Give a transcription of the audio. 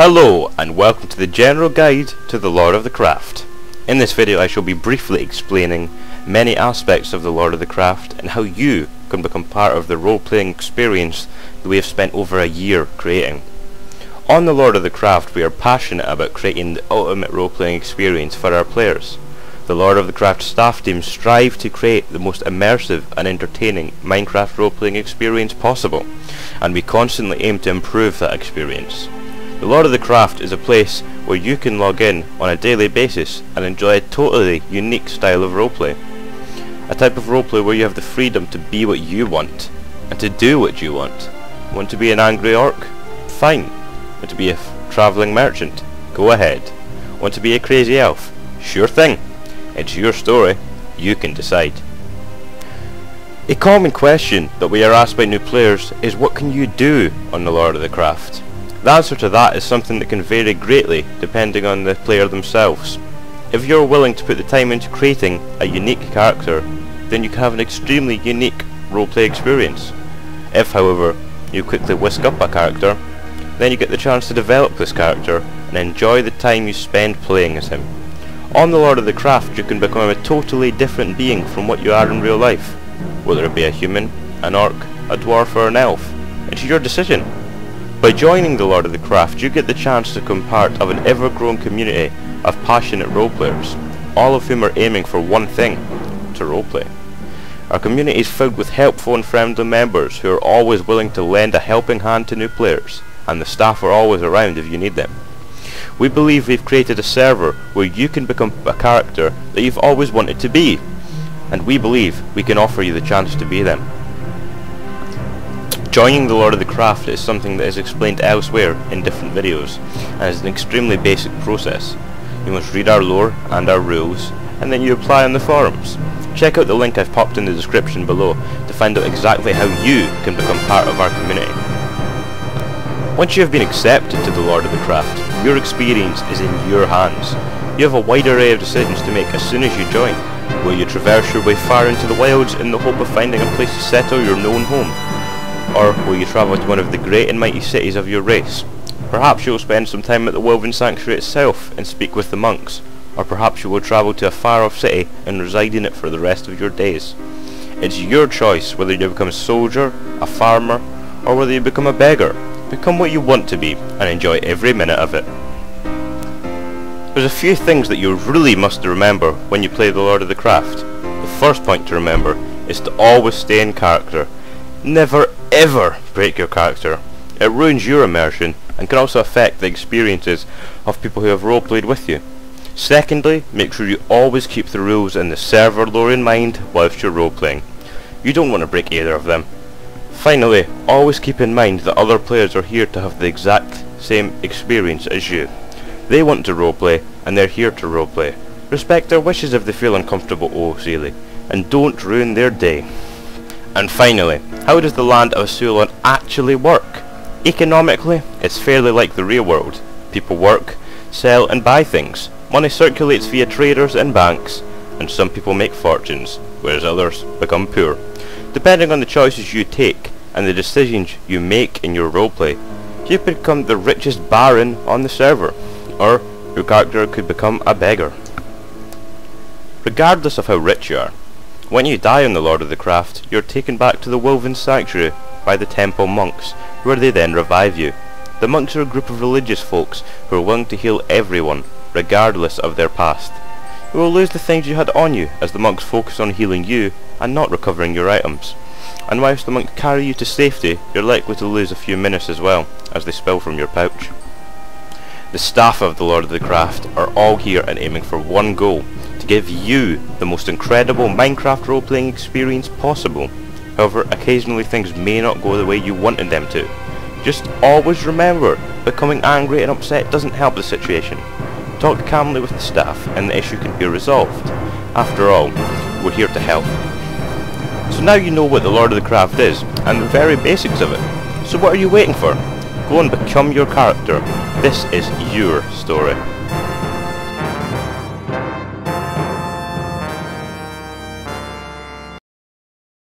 Hello and welcome to the general guide to the Lord of the Craft. In this video I shall be briefly explaining many aspects of the Lord of the Craft and how you can become part of the role-playing experience that we have spent over a year creating. On the Lord of the Craft we are passionate about creating the ultimate role-playing experience for our players. The Lord of the Craft staff team strive to create the most immersive and entertaining Minecraft role-playing experience possible, and we constantly aim to improve that experience. The Lord of the Craft is a place where you can log in on a daily basis and enjoy a totally unique style of roleplay. A type of roleplay where you have the freedom to be what you want, and to do what you want. Want to be an angry orc? Fine. Want to be a travelling merchant? Go ahead. Want to be a crazy elf? Sure thing. It's your story. You can decide. A common question that we are asked by new players is, what can you do on the Lord of the Craft? The answer to that is something that can vary greatly depending on the player themselves. If you're willing to put the time into creating a unique character, then you can have an extremely unique roleplay experience. If, however, you quickly whisk up a character, then you get the chance to develop this character and enjoy the time you spend playing as him. On the Lord of the Craft you can become a totally different being from what you are in real life, whether it be a human, an orc, a dwarf or an elf. It's your decision. By joining the Lord of the Craft you get the chance to become part of an ever-growing community of passionate roleplayers, all of whom are aiming for one thing: to roleplay. Our community is filled with helpful and friendly members who are always willing to lend a helping hand to new players, and the staff are always around if you need them. We believe we've created a server where you can become a character that you've always wanted to be, and we believe we can offer you the chance to be them. Joining the Lord of the Craft is something that is explained elsewhere in different videos, and is an extremely basic process. You must read our lore and our rules, and then you apply on the forums. Check out the link I've popped in the description below to find out exactly how you can become part of our community. Once you have been accepted to the Lord of the Craft, your experience is in your hands. You have a wide array of decisions to make as soon as you join. Will you traverse your way far into the wilds in the hope of finding a place to settle your known home? Or will you travel to one of the great and mighty cities of your race? Perhaps you will spend some time at the Woven Sanctuary itself and speak with the monks, or perhaps you will travel to a far-off city and reside in it for the rest of your days. It's your choice whether you become a soldier, a farmer, or whether you become a beggar. Become what you want to be and enjoy every minute of it. There's a few things that you really must remember when you play the Lord of the Craft. The first point to remember is to always stay in character. Never ever break your character. It ruins your immersion and can also affect the experiences of people who have roleplayed with you. Secondly, make sure you always keep the rules and the server lore in mind whilst you're roleplaying. You don't want to break either of them. Finally, always keep in mind that other players are here to have the exact same experience as you. They want to roleplay and they're here to roleplay. Respect their wishes if they feel uncomfortable silly, and don't ruin their day. And finally, how does the land of Asulon actually work? Economically, it's fairly like the real world. People work, sell and buy things. Money circulates via traders and banks, and some people make fortunes, whereas others become poor. Depending on the choices you take and the decisions you make in your roleplay, you become the richest baron on the server, or your character could become a beggar. Regardless of how rich you are, when you die on the Lord of the Craft, you're taken back to the Woven Sanctuary by the temple monks, where they then revive you. The monks are a group of religious folks who are willing to heal everyone, regardless of their past. You will lose the things you had on you as the monks focus on healing you and not recovering your items. And whilst the monks carry you to safety, you're likely to lose a few minutes as well, as they spill from your pouch. The staff of the Lord of the Craft are all here and aiming for one goal: to give you the most incredible Minecraft role-playing experience possible. However, occasionally things may not go the way you wanted them to. Just always remember, becoming angry and upset doesn't help the situation. Talk calmly with the staff and the issue can be resolved. After all, we're here to help. So now you know what the Lord of the Craft is, and the very basics of it. So what are you waiting for? Go and become your character. This is your story.